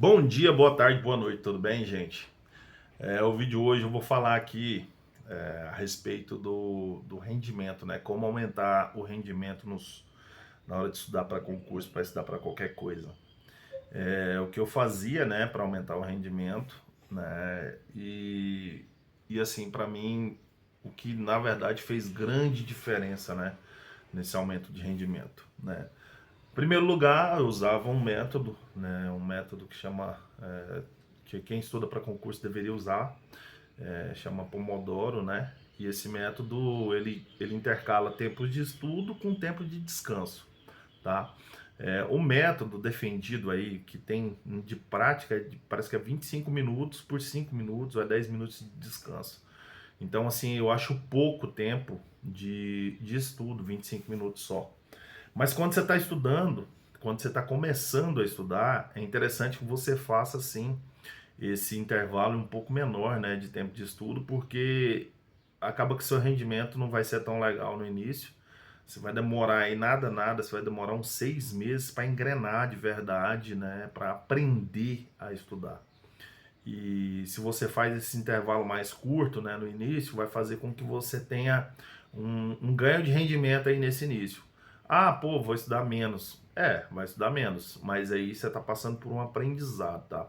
Bom dia, boa tarde, boa noite, tudo bem, gente? O vídeo hoje eu vou falar aqui a respeito do rendimento, né? Como aumentar o rendimento na hora de estudar para concurso, para estudar para qualquer coisa. O que eu fazia, né, para aumentar o rendimento, né? E assim, para mim, o que na verdade fez grande diferença, né, nesse aumento de rendimento, né? Em primeiro lugar, eu usava um método, né, um método que chama, que quem estuda para concurso deveria usar, chama Pomodoro, né? E esse método ele intercala tempos de estudo com tempo de descanso, tá? O método defendido aí, que tem de prática, parece que é 25 minutos por 5 minutos ou é 10 minutos de descanso. Então, assim, eu acho pouco tempo de estudo, 25 minutos só. Mas quando você está estudando, quando você está começando a estudar, é interessante que você faça assim esse intervalo um pouco menor, né, de tempo de estudo, porque acaba que seu rendimento não vai ser tão legal no início. Você vai demorar aí nada, você vai demorar uns 6 meses para engrenar de verdade, né, para aprender a estudar. E se você faz esse intervalo mais curto, né, no início, vai fazer com que você tenha um ganho de rendimento aí nesse início. Ah, pô, vou estudar menos. Vai estudar menos, mas aí você está passando por um aprendizado, tá?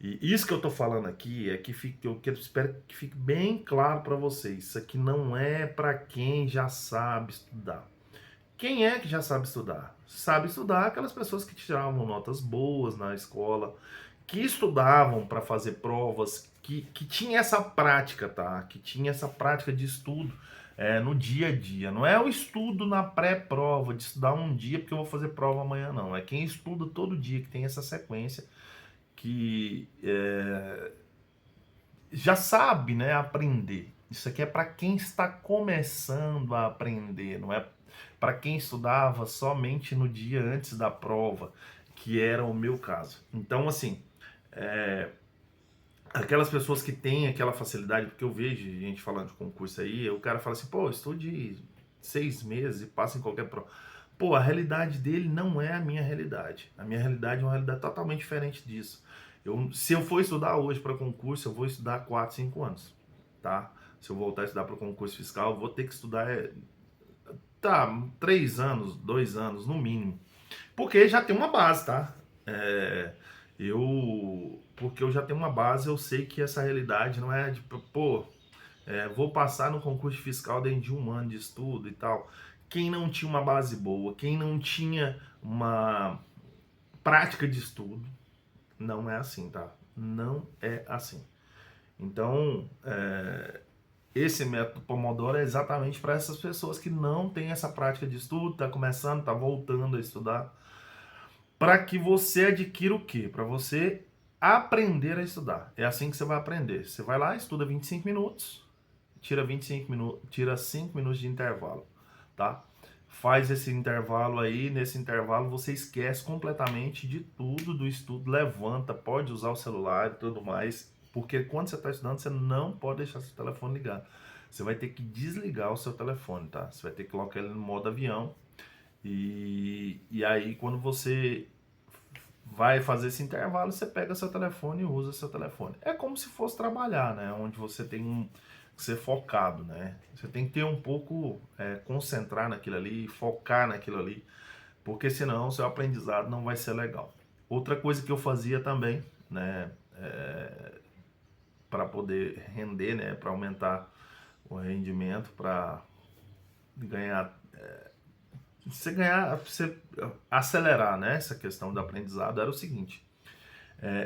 E isso que eu tô falando aqui é que eu espero que fique bem claro para vocês. Isso aqui não é para quem já sabe estudar. Quem é que já sabe estudar? Sabe estudar aquelas pessoas que tiravam notas boas na escola, que estudavam para fazer provas, que tinha essa prática, tá? Que tinha essa prática de estudo no dia a dia. Não é o estudo na pré-prova, de estudar um dia porque eu vou fazer prova amanhã, não. É quem estuda todo dia, que tem essa sequência, que já sabe, né, aprender. Isso aqui é para quem está começando a aprender, não é para quem estudava somente no dia antes da prova, que era o meu caso. Então, assim, aquelas pessoas que têm aquela facilidade, porque eu vejo gente falando de concurso aí, o cara fala assim, pô, estude 6 meses e passa em qualquer prova. Pô, a realidade dele não é a minha realidade. A minha realidade é uma realidade totalmente diferente disso. Se eu for estudar hoje para concurso, eu vou estudar 4, 5 anos, tá? Se eu voltar a estudar para concurso fiscal, eu vou ter que estudar, 3 anos, 2 anos, no mínimo. Porque já tem uma base, tá? É, porque eu já tenho uma base, eu sei que essa realidade não é de, pô, vou passar no concurso fiscal dentro de um ano de estudo e tal. Quem não tinha uma base boa, quem não tinha uma prática de estudo, não é assim, tá? Não é assim. Então, esse método Pomodoro é exatamente para essas pessoas que não têm essa prática de estudo, tá começando, tá voltando a estudar, para que você adquira o quê? Para você aprender a estudar. É assim que você vai aprender. Você vai lá, estuda 25 minutos, tira 25 minutos, tira 5 minutos de intervalo, tá? Faz esse intervalo aí, nesse intervalo você esquece completamente de tudo do estudo, levanta, pode usar o celular e tudo mais, porque quando você está estudando, você não pode deixar seu telefone ligado. Você vai ter que desligar o seu telefone, tá? Você vai ter que colocar ele no modo avião e aí quando você vai fazer esse intervalo, você pega seu telefone e usa seu telefone. É como se fosse trabalhar, né? Onde você tem que ser focado, né? Você tem que ter um pouco, concentrar naquilo ali, focar naquilo ali, porque senão o seu aprendizado não vai ser legal. Outra coisa que eu fazia também, né, para poder render, né, para aumentar o rendimento, para ganhar, você acelerar, né, essa questão do aprendizado, era o seguinte: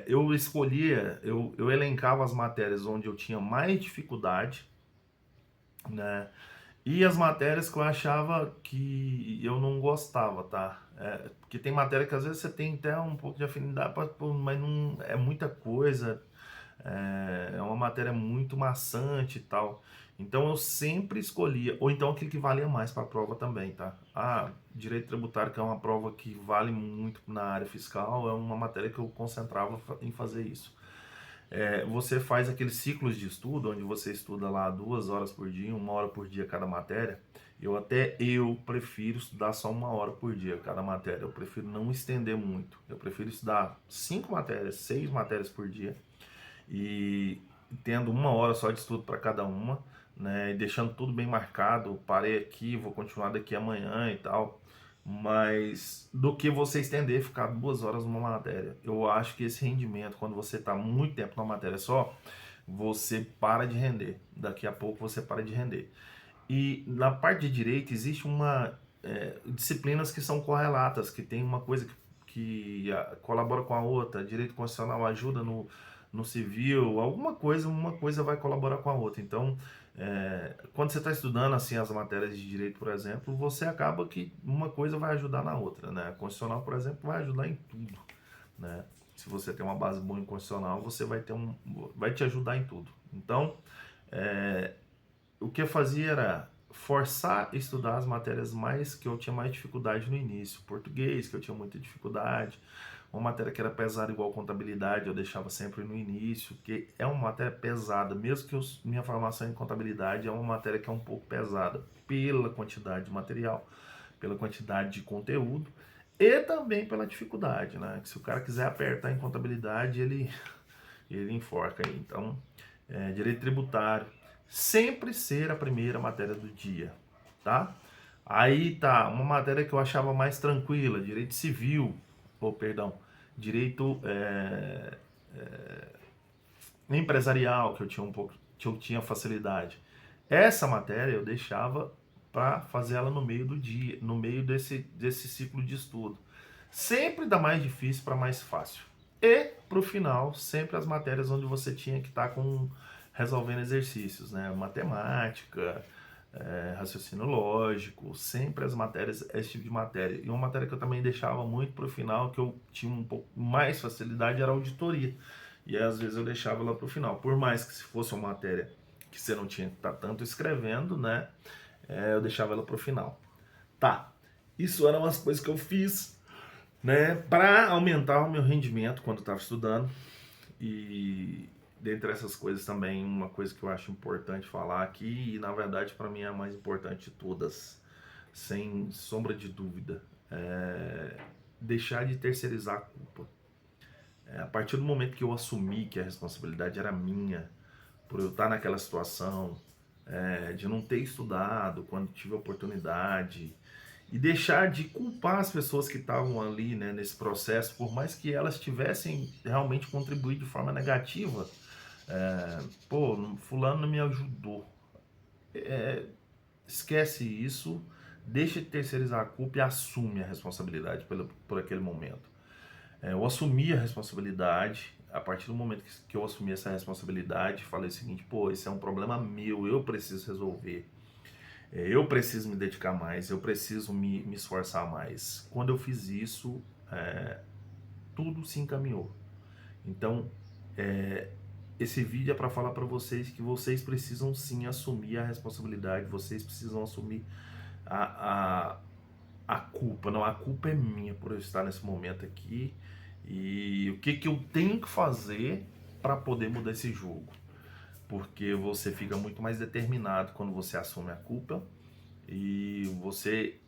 eu elencava as matérias onde eu tinha mais dificuldade, né? E as matérias que eu achava que eu não gostava, tá? Porque tem matéria que às vezes você tem até um pouco de afinidade, mas não é muita coisa, é uma matéria muito maçante e tal. Então eu sempre escolhia, ou então aquele que valia mais para a prova também, tá? Direito tributário, que é uma prova que vale muito na área fiscal, é uma matéria que eu concentrava em fazer isso. você faz aqueles ciclos de estudo, onde você estuda lá 2 horas por dia, 1 hora por dia cada matéria. Eu prefiro estudar só 1 hora por dia cada matéria. Eu prefiro não estender muito. Eu prefiro estudar 5 matérias, 6 matérias por dia e tendo 1 hora só de estudo para cada uma, né? E deixando tudo bem marcado. Parei aqui, vou continuar daqui amanhã e tal. Mas do que você estender, ficar 2 horas numa matéria. Eu acho que esse rendimento, quando você está muito tempo numa matéria só, você para de render. Daqui a pouco você para de render. E na parte de direito existe disciplinas que são correlatas, que tem uma coisa que colabora com a outra. Direito constitucional ajuda no civil, uma coisa vai colaborar com a outra. Então, quando você está estudando assim as matérias de direito, por exemplo, você acaba que uma coisa vai ajudar na outra, né? A constitucional, por exemplo, vai ajudar em tudo, né? Se você tem uma base boa em constitucional, você vai te ajudar em tudo. Então, o que eu fazia era forçar a estudar as matérias mais que eu tinha mais dificuldade no início. Português, que eu tinha muita dificuldade. Uma matéria que era pesada igual contabilidade, eu deixava sempre no início, que é uma matéria pesada, mesmo que minha formação em contabilidade é uma matéria que é um pouco pesada pela quantidade de material, pela quantidade de conteúdo e também pela dificuldade, né? Que se o cara quiser apertar em contabilidade, ele enforca aí. Então, direito tributário, sempre ser a primeira matéria do dia, tá? Aí tá, uma matéria que eu achava mais tranquila, direito civil, ou perdão, direito empresarial, que eu tinha que eu tinha facilidade. Essa matéria eu deixava para fazer ela no meio do dia, no meio desse ciclo de estudo. Sempre da mais difícil para mais fácil. E pro final, sempre as matérias onde você tinha que estar resolvendo exercícios, né? Matemática, raciocínio lógico, sempre as matérias, esse tipo de matéria. E uma matéria que eu também deixava muito pro final, que eu tinha um pouco mais facilidade, era a auditoria. E às vezes eu deixava ela pro final. Por mais que se fosse uma matéria que você não tinha que estar tanto escrevendo, né? Eu deixava ela pro final. Tá, isso eram as coisas que eu fiz, né, para aumentar o meu rendimento quando eu estava estudando. E dentre essas coisas também, uma coisa que eu acho importante falar aqui, e na verdade para mim é a mais importante de todas, sem sombra de dúvida, é deixar de terceirizar a culpa. A partir do momento que eu assumi que a responsabilidade era minha, por eu estar naquela situação, de não ter estudado quando tive a oportunidade, e deixar de culpar as pessoas que estavam ali, né, nesse processo, por mais que elas tivessem realmente contribuído de forma negativa. Pô, fulano não me ajudou. Esquece isso, deixa de terceirizar a culpa e assume a responsabilidade por aquele momento. Eu assumi a responsabilidade. A partir do momento que eu assumi essa responsabilidade, falei o seguinte: pô, esse é um problema meu, eu preciso resolver. Eu preciso me dedicar mais, eu preciso me esforçar mais. Quando eu fiz isso, tudo se encaminhou. Então, esse vídeo é para falar para vocês que vocês precisam sim assumir a responsabilidade, vocês precisam assumir a, a, a culpa. Não, a culpa é minha por eu estar nesse momento aqui. E o que eu tenho que fazer para poder mudar esse jogo? Porque você fica muito mais determinado quando você assume a culpa e você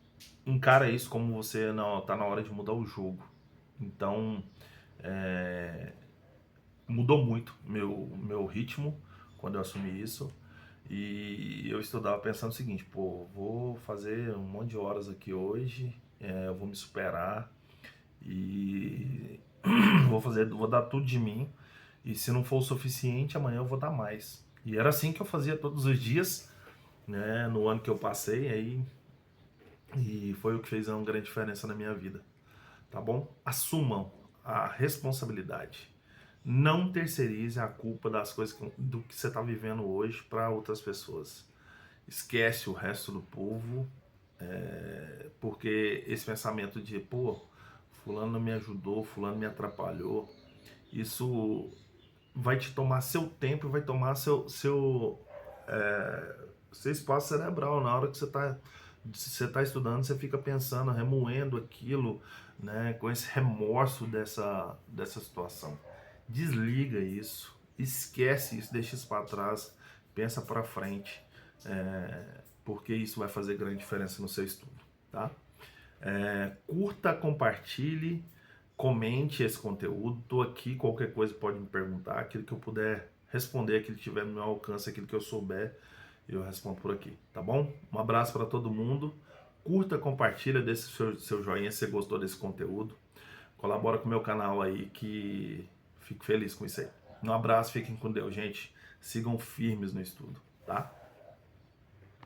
encara isso como você não tá na hora de mudar o jogo. Então, mudou muito meu ritmo quando eu assumi isso. E eu estudava pensando o seguinte: pô, vou fazer um monte de horas aqui hoje, eu vou me superar e vou dar tudo de mim. E se não for o suficiente, amanhã eu vou dar mais. E era assim que eu fazia todos os dias, né, no ano que eu passei aí, e foi o que fez uma grande diferença na minha vida, tá bom? Assumam a responsabilidade. Não terceirize a culpa das coisas do que você está vivendo hoje para outras pessoas. Esquece o resto do povo, porque esse pensamento de, pô, fulano não me ajudou, fulano me atrapalhou, isso vai te tomar seu tempo e vai tomar seu espaço cerebral. Na hora que você tá estudando, você fica pensando, remoendo aquilo, né, com esse remorso dessa situação. Desliga isso esquece isso, deixa isso para trás, pensa para frente, porque isso vai fazer grande diferença no seu estudo, tá? Curta, compartilhe, comente esse conteúdo. Tô aqui, qualquer coisa pode me perguntar, aquilo que eu puder responder, aquilo que tiver no meu alcance, aquilo que eu souber, eu respondo por aqui, tá bom? Um abraço para todo mundo. Curta, compartilha, deixa seu joinha se você gostou desse conteúdo. Colabora com o meu canal aí, que fico feliz com isso aí. Um abraço, fiquem com Deus, gente. Sigam firmes no estudo, tá?